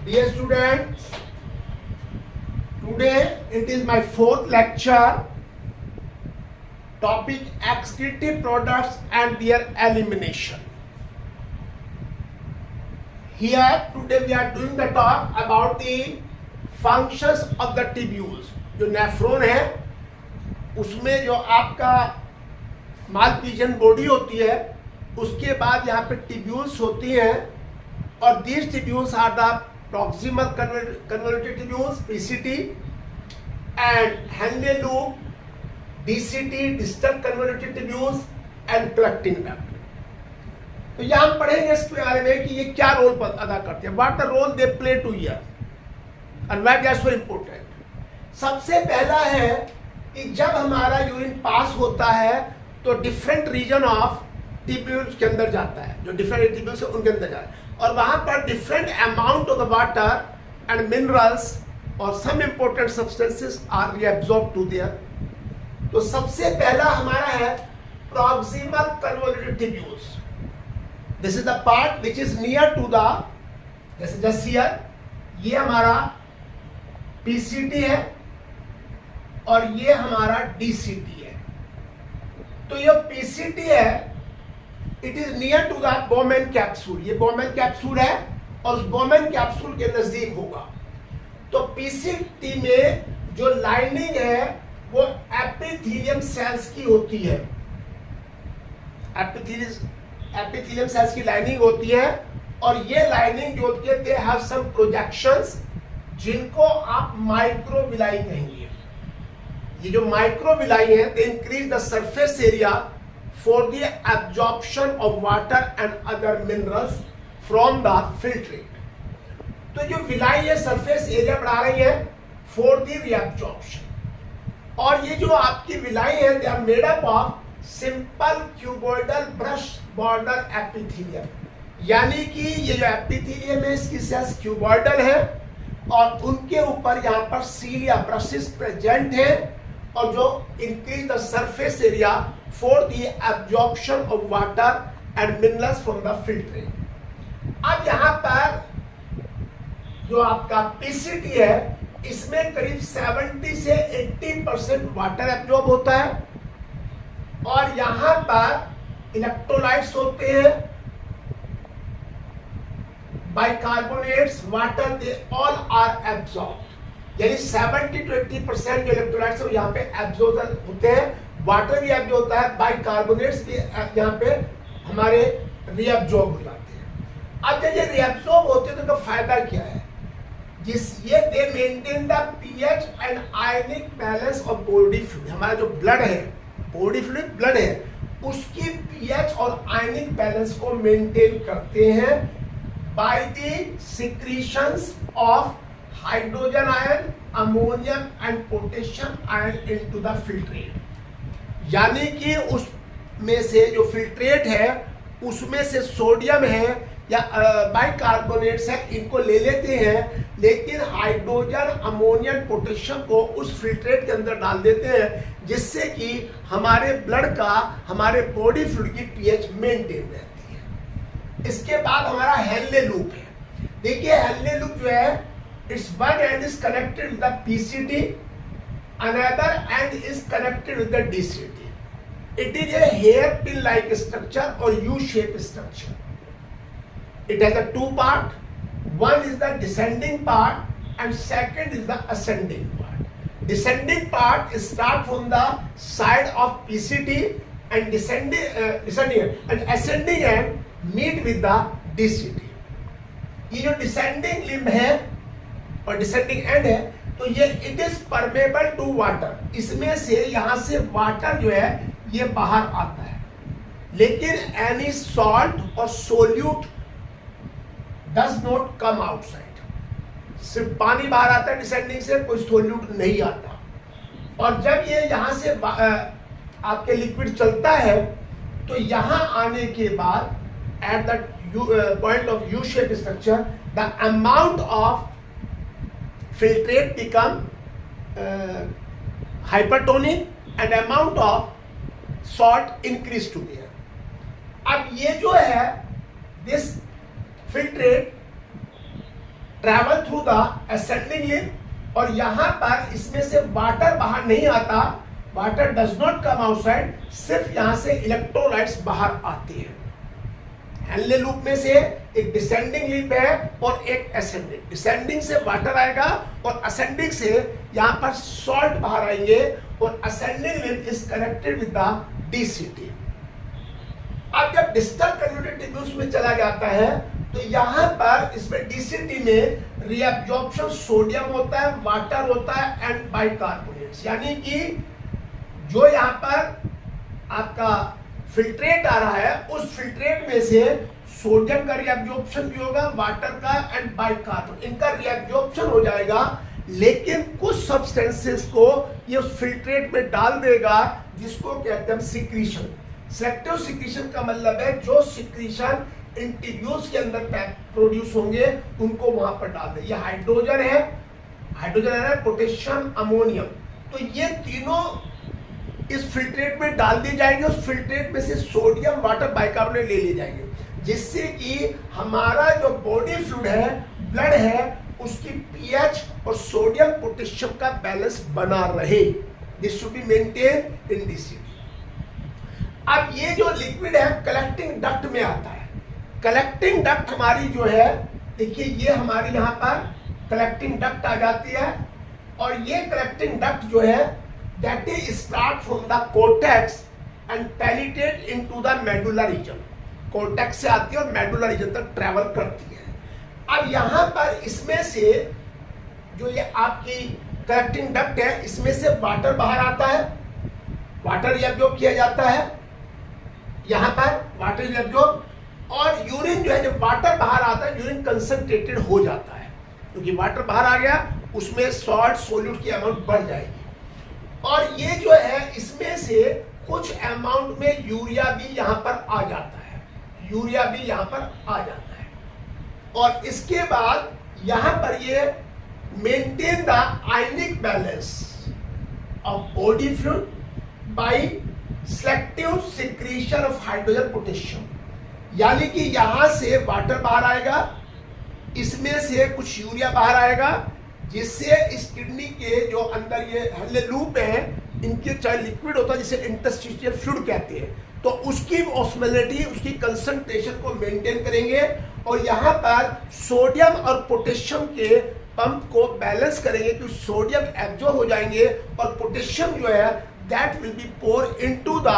Dear students, today it is my fourth lecture. Topic excretive products and their elimination. Here today we are doing the talk about the functions of the tubules. जो nephron है उसमें जो आपका Malpighian body होती है उसके बाद यहाँ पे ट्यूब्यूल्स होती हैं और these tubules are the proximal convoluted tubules PCT and Henle loop DCT distal convoluted tubules and collecting duct. तो यहाँ हम पढ़ेंगे इसके बारे में कि ये क्या रोल अदा करते हैं, what the role they play to here and why they are so important. सबसे पहला है कि जब हमारा यूरिन पास होता है तो डिफरेंट रीजन ऑफ ट्यूब्यूल्स के अंदर जाता है, जो डिफरेंट ट्यूब्यूल्स है उनके अंदर जाता है और वहां पर different amount of the water and minerals और some important substances are reabsorb to there. तो सबसे पहला हमारा है proximal convoluted tubules. This is the part which is near to the, जैसे जस्ट हियर ये हमारा पीसीटी है और ये हमारा डीसीटी है. तो ये पीसीटी है, it is near to the Bowman capsule. ये बोमेन कैप्सूल है और उस बोमेन कैप्सूल के नजदीक होगा. तो पीसीटी में जो लाइनिंग है वो एपिथेलियम सेल्स की होती है. एपिथेलियम सेल्स की लाइनिंग होती है और ये लाइनिंग जो होती है दे हैव सम प्रोजेक्शंस जिनको आप माइक्रोविलाई कहेंगे. ये जो माइक्रोविलाई है they increase the surface area for the absorption of water and other minerals from the filtrate. तो जो विलाई है सरफेस एरिया बढ़ा रही है फॉर द रीअब्जॉर्प्शन. और ये जो आपकी विलाई है they are made up of simple cuboidal brush border epithelium. यानी कि ये जो एपिथेलियम है इसकी सेल्स क्यूबॉइडल है और उनके ऊपर यहाँ पर सीलिया ब्रशेस प्रेजेंट है और जो increase the surface area for the absorption of water and minerals from the filtrate. अब यहाँ पर जो आपका पीसीटी है इसमें करीब 70 से 80% वाटर एब्जॉर्ब होता है और यहाँ पर इलेक्ट्रोलाइट्स होते हैं, bicarbonates, water, they all are absorb. यानी 70 to 80% जो इलेक्ट्रोलाइट्स है यहाँ पे एब्जॉर्ब होते हैं. वाटर भी एब्जॉर्ब होता है, बाइकार्बोनेट्स भी यहाँ पे हमारे रीअब्जॉर्ब हो जाते हैं. अब जब ये रीअब्जॉर्ब होते हैं तो इनका फायदा क्या है? ये दे maintain the pH and ionic balance of body fluid. हमारा जो ब्लड है, बॉडी फ्लूइड ब्लड है, उसकी पीएच और आयनिक बैलेंस को मेंटेन करते हैं by the secretions of hydrogen ion, ammonium and potassium ion into the filtrate. यानी कि उसमें से जो फिल्ट्रेट है उसमें से सोडियम है या बाइकार्बोनेट्स है, इनको ले लेते हैं, लेकिन हाइड्रोजन, अमोनियम, पोटेशियम को उस फिल्ट्रेट के अंदर डाल देते हैं जिससे कि हमारे ब्लड का, हमारे बॉडी फ्लूइड की पीएच मेंटेन रहती है. इसके बाद हमारा हेनले लूप है. देखिए हेनले लूप जो है it's one end is connected with the PCT, another end is connected with the DCT. It is a hairpin like structure और U shape structure. It has a two part. One is the descending part and second is the ascending part. Descending part start from the side of PCT and descending and ascending end meet with the DCT. ये जो descending limb है और descending end है तो ये it is permeable to water. इसमें से यहाँ से water जो है ये बाहर आता है, लेकिन any salt और solute does not come outside. सिर्फ पानी बाहर आता है डिसेंडिंग से, कोई सोल्यूट नहीं आता. और जब ये यहाँ से आपके लिक्विड चलता है तो यहाँ आने के बाद at the point of U shape structure the amount of filtrate become hypertonic and amount of salt increase to there. अब ये जो है this filtrate travel through the ascending limb, और यहां पर इसमें से वाटर बाहर नहीं आता, water does not come outside, सिर्फ यहां से इलेक्ट्रोलाइट्स बाहर आती है। हेनले लूप में से एक डिसेंडिंग लिम्फ है और एक असेंडिंग। डिसेंडिंग से वाटर आएगा और असेंडिंग से यहां पर सॉल्ट बाहर आएंगे, और ascending lymph is connected with the DCT. अब जब डिस्टल कन्वर्टेड टिब्यूल्स में चला जाता है तो यहां पर इसमें डीसीटी में रीअब्जॉर्प्शन सोडियम होता है, वाटर होता है एंड बाइकार्बोनेट्स, यानी कि जो यहां पर आपका फिल्ट्रेट आ रहा है उस फिल्ट्रेट में से सोडियम का रीअब्जॉर्प्शन भी होगा, वाटर का एंड बाइकार्बोनेट, इनका रीअब्जॉर्प्शन हो जाएगा। लेकिन कुछ सब्सटेंसेस को ये उस फिल्ट्रेट में डाल देगा, जिसको कहते हैं सिक्रीशन। सेलेक्टिव सिक्रीशन का मतलब है जो सिक्रीशन इन टिब्यूल्स के अंदर प्रोड्यूस होंगे उनको वहां पर डाल दे। ये हाइड्रोजन है, पोटेशियम, अमोनियम, तो ये तीनों इस फिल्ट्रेट में डाल दिए जाएंगे। उस फिल्ट्रेट में से सोडियम, वाटर, बाइकार्बोनेट ले लिए जाएंगे, जिससे कि हमारा जो बॉडी फ्लूइड है, ब्लड है, उसकी पीएच और सोडियम पोटेशियम का बैलेंस बना रहे। This should be maintain in DCT. अब ये जो लिक्विड है कलेक्टिंग डक्ट में आता है। कलेक्टिंग डक्ट हमारी जो है, देखिए ये हमारी यहाँ पर कलेक्टिंग डक्ट आ जाती है, और ये कलेक्टिंग डक्ट जो है that is start from the cortex and penetrate into the medulla region। cortex से आती है और medulla region तक ट्रेवल करती है। अब यहाँ पर इसमें से जो ये आपकी कलेक्टिंग डक्ट है, इसमें से वाटर बाहर आता है, वाटर रिएब्जॉर्ब किया जाता है, यहाँ पर वाटर रिएब्जॉर्ब, और यूरिन जो है, जब वाटर बाहर आता है यूरिन कंसंट्रेटेड हो जाता है, क्योंकि वाटर बाहर आ गया, उसमें सॉल्ट सोल्यूट की अमाउंट बढ़ जाएगी। और ये जो है इसमें से कुछ अमाउंट में यूरिया भी यहां पर आ जाता है, यूरिया भी यहां पर आ जाता है। और इसके बाद यहां पर ये maintain the ionic balance of body fluid by selective secretion of hydrogen, potassium, यानी कि यहां से वाटर बाहर आएगा, इसमें से कुछ यूरिया बाहर आएगा, जिससे इस किडनी के जो अंदर ये हेनले लूप है, इनके चाहे लिक्विड होता है जिसे इंटरस्टिशियल फ्लूइड कहते हैं, तो उसकी ऑस्मोलिटी, उसकी कंसंट्रेशन को मेंटेन करेंगे, और यहाँ पर सोडियम और पोटेशियम के पंप को बैलेंस करेंगे कि सोडियम एब्जॉर्ब हो जाएंगे और पोटेशियम जो है that will be pour into the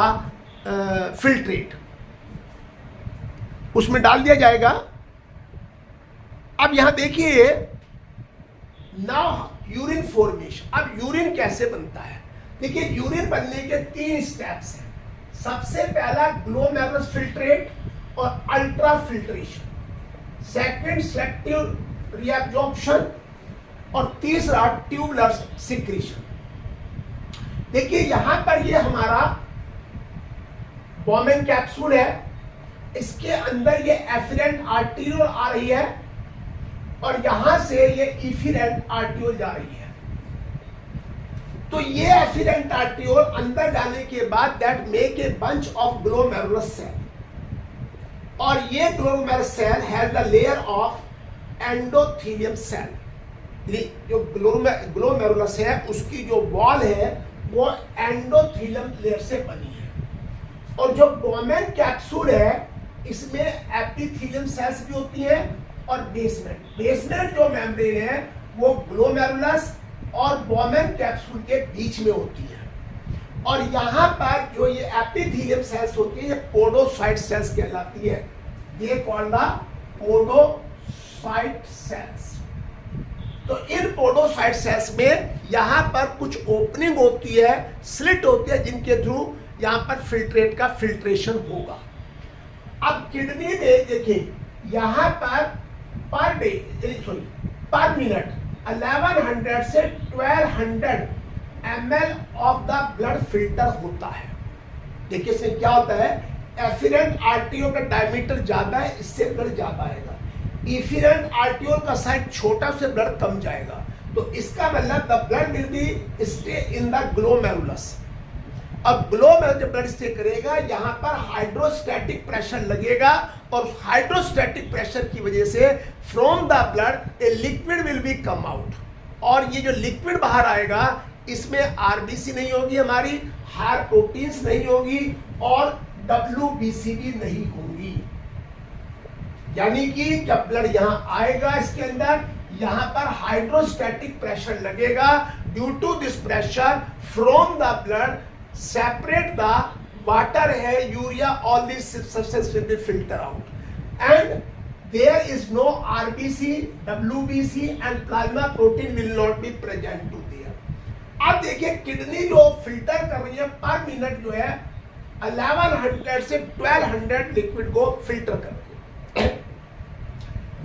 filtrate, उसमें डाल दिया जाएगा। अब यहां देखिए नाउ यूरिन फॉर्मेशन। अब यूरिन कैसे बनता है? देखिए यूरिन बनने के 3 स्टेप्स हैं। सबसे पहला ग्लोमेरुलस फिल्ट्रेट और ultra filtration, second selective reabsorption, और तीसरा ट्यूबुलर सिक्रीशन। देखिए यहां पर ये हमारा बॉमेन कैप्सूल है, इसके अंदर ये एफिरेंट आर्टीरियोल आ रही है, और यहां से ये इफिरेंट आर्टियोल जा रही है। तो ये एफिरेंट आर्टियोल अंदर जाने के बाद that make a bunch of glomerulus cell, और ये glomerulus cell has the layer of endothelium cell. जो ग्लोमेरुलस है उसकी जो वॉल है वो एंडोथेलियम लेयर से बनी है, और जो बॉमेन कैप्सूल है इसमें एपिथेलियम सेल्स भी होती है, और बेसमेंट जो मेम्ब्रेन है वो ग्लोमेरुलस और बॉमेन कैप्सूल के बीच में होती है। और यहाँ पर जो ये एपिथेलियम सेल्स होती है ये पोडोसाइट सेल्स कहलाती है। ये कॉल्ड द पोडोसाइट सेल्स। तो इन पोडोसाइट सेल्स में यहाँ पर कुछ ओपनिंग होती है, स्लिट होती है, जिनके थ्रू यहाँ पर फिल्ट्रेट का फिल्ट्रेशन होगा। अब किडनी में देखिए यहाँ पर पर मिनट 1100 से 1200 ml of the blood filter होता है। देखिए इसमें क्या होता है, एफिरेंट आर्टियोल का डायमीटर ज्यादा है, इससे ब्लड ज्यादा आएगा। इफिरेंट आर्टियोल का साइज छोटा, से ब्लड कम जाएगा। तो इसका मतलब the blood will be stay in the glomerulus. अब ग्लो में जब ब्लड स्टे करेगा यहाँ पर हाइड्रोस्टैटिक प्रेशर लगेगा और हाइड्रोस्टैटिक प्रेशर की वजह से from the blood a liquid will be come out, और ये जो लिक्विड बाहर आएगा इसमें आरबीसी नहीं होगी, हमारी हायर प्रोटीन्स नहीं होगी और डब्ल्यूबीसी भी नहीं होंगी। यानी कि जब ब्लड यहां आएगा इसके अंदर यहां पर हाइड्रोस्टैटिक प्रेशर लगेगा, due to this pressure from the blood separate the water है urea, all this substance will be filter out and there is no RBC, WBC and plasma protein will not be present to there। अब देखिए kidney जो filter कर रही है पर minute जो है 1100 से 1200 लिक्विड को फिल्टर कर रही है,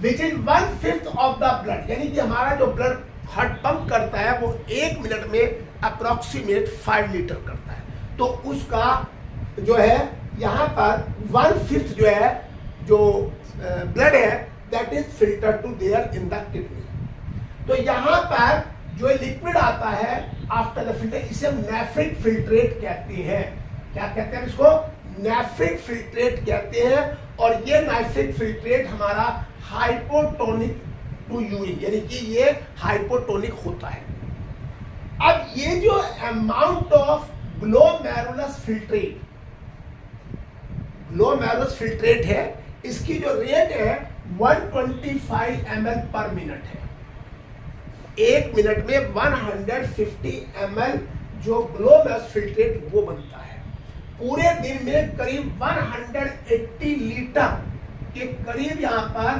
which is 1/5 of the blood. यानी कि हमारा जो ब्लड हार्ट पंप करता है वो 1 मिनट में अप्रोक्सीमेट 5 लीटर करता है, तो उसका जो है यहाँ पर 1/5 जो है जो ब्लड है that is filter to there in the kidney. तो यहाँ पर जो लिक्विड आता है आफ्टर द फिल्टर इसे नेफ्रिक फिल्ट्रेट कहते हैं। क्या कहते हैं इसको? नेफ्रिक फिल्ट्रेट कहते हैं। और ये नेफ्रिक फिल्ट्रेट हमारा हाइपोटोनिक टू यूरिन, यानी कि ये हाइपोटोनिक होता है। अब ये जो अमाउंट ऑफ ग्लोमेरुलस फिल्ट्रेट है इसकी जो रेट है 125 ml पर मिनट है। 1 मिनट में 150 ml जो ग्लोमेरुलस फिल्ट्रेट वो बनता है। पूरे दिन में करीब 180 लीटर के करीब यहाँ पर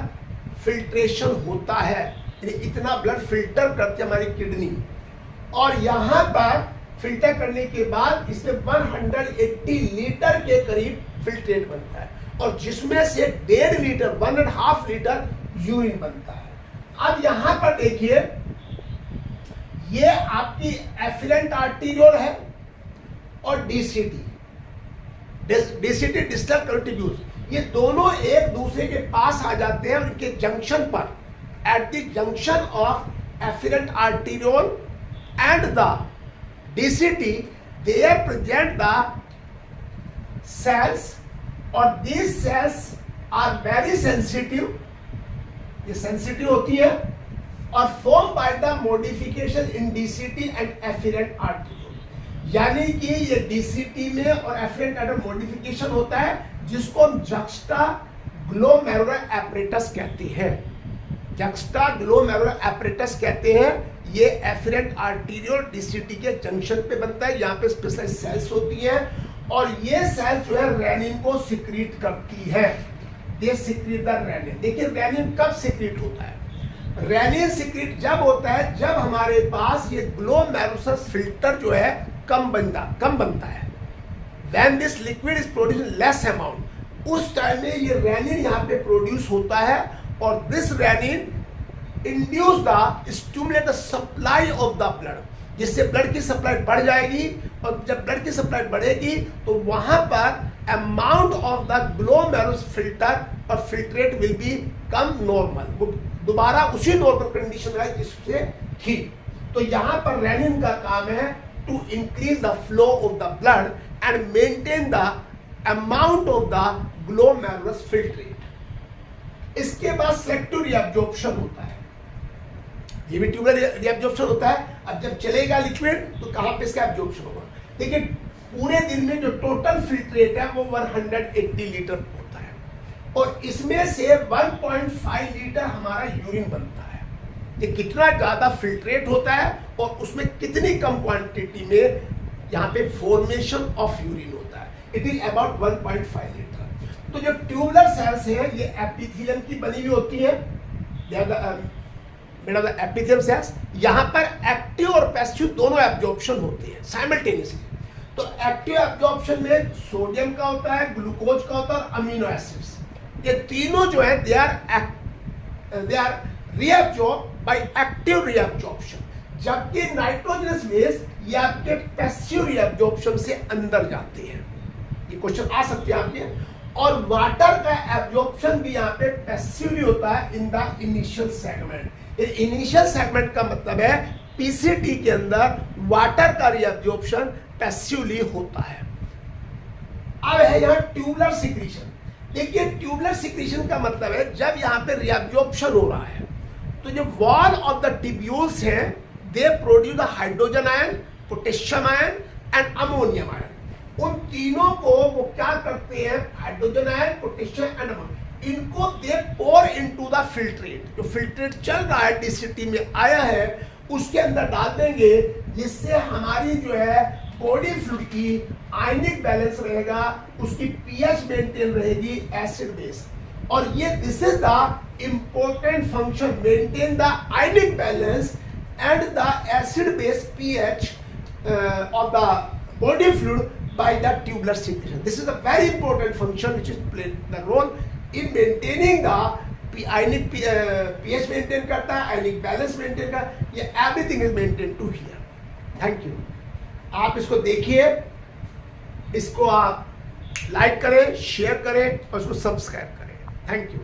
फिल्ट्रेशन होता है, इतना ब्लड फिल्टर करती है हमारी किडनी। और यहाँ पर फिल्टर करने के बाद इसमें 180 लीटर के करीब फिल्ट्रेट बनता है और जिसमें से 1.5 लीटर 1.5 लीटर यूरिन बनता है। अब यहां पर देखिए ये आपकी एफिरेंट आर्टीरियोल है और डीसीटी डिस्टल करोटिड्यूस, ये दोनों एक दूसरे के पास आ जाते हैं। उनके जंक्शन पर at the junction of efferent arteriole and the DCT they present the cells और these cells are very sensitive, ये सेंसिटिव होती है और formed by the modification in DCT and afferent arteriole। यानी कि ये DCT में और afferent arteriole modification होता है जिसको हम juxta glomerular apparatus कहते हैं। juxta glomerular apparatus कहते हैं। ये afferent arteriole DCT के जंक्शन पे बनता है, यहाँ पे स्पेशलाइज्ड सेल्स होती हैं और ये सेल जो है रेनिन को सिक्रीट करती है। ये सिक्रीट द रेनिन। देखिए रेनिन कब सिक्रीट होता है? रेनिन सिक्रीट जब होता है जब हमारे पास ये ग्लोमेरुलस फिल्टर जो है कम बनता है। When this liquid is produced less amount, उस टाइम में ये रेनिन यहाँ पे प्रोड्यूस होता है और this renin induce the stimulate the supply of the blood, जिससे ब्लड की सप्लाई बढ़ जाएगी और जब ब्लड की सप्लाई बढ़ेगी तो वहां पर amount of the glomerulus filter और filtrate will become normal, वो दोबारा उसी नॉर्मल कंडीशन में जिससे थी। तो यहाँ पर रेनिन का काम है to increase the flow of the blood and maintain the amount of the glomerulus filtrate. इसके बाद सेलेक्टिव रीअब्जॉर्प्शन होता है, ये भी ट्यूबुलर रीअब्जॉर्प्शन होता है। अब जब चलेगा लिक्विड तो कहां पे इसका एब्जॉर्प्शन होगा? देखिए पूरे दिन में जो टोटल फिल्ट्रेट है वो 180 लीटर होता है और इसमें से 1.5 लीटर हमारा यूरिन बनता है। ये कितना ज्यादा फिल्ट्रेट होता है और उसमें कितनी कम क्वांटिटी में यहाँ पे फॉर्मेशन ऑफ यूरिन होता है, इट इज अबाउट 1.5 लीटर। तो जो ट्यूबुलर सेल्स है ये एपिथेलियम की बनी हुई होती है, एपिथेलियम सेल्स। यहाँ पर एक्टिव और पैसिव दोनों एब्जॉर्प्शन होते हैं साइमल्टेनियसली। तो एक्टिव एब्जॉर्प्शन में सोडियम का होता है, ग्लूकोज का होता है और अमीनो एसिड्स, ये तीनों जो है they are reabsorb by active reabsorption, जबकि नाइट्रोजनस वेस्ट ये आपके पैसिव रीअब्जॉर्प्शन से अंदर जाते हैं। ये क्वेश्चन आ सकते हैं आपके। और वाटर का एब्जॉर्प्शन भी यहाँ पे पैसिवली होता है in the initial segment. Initial segment का मतलब है पीसीटी के अंदर वाटर का रीअब्जॉर्प्शन पैसिवली होता है। अब है यहाँ ट्यूबुलर सिक्रीशन। देखिए ट्यूबुलर सिक्रीशन का मतलब है जब यहाँ पे रीअब्जॉर्प्शन हो रहा है तो जो वॉल ऑफ द ट्यूब्यूल्स हैं they produce the hydrogen ion, potassium ion and ammonium ion. उन तीनों को वो क्या करते हैं, hydrogen ion, potassium and ammonium, इनको दे पोर इनटू द फिल्ट्रेट। जो फिल्ट्रेट चल रहा है डीसीटी में आया है उसके अंदर डाल देंगे, जिससे हमारी जो है बॉडी फ्लूइड की आयनिक बैलेंस रहेगा, उसकी पीएच मेंटेन रहेगी, एसिड बेस। और ये this is the important function, maintain the ionic balance and the acid base pH of the body fluid by the tubular secretion. This is a very important function which is played the role in maintaining the ionic pH maintain करता है, ionic balance maintain का, ये everything is maintained to here. Thank you. आप इसको देखिए, इसको आप like करें, शेयर करें और इसको सब्सक्राइब करें। Thank you.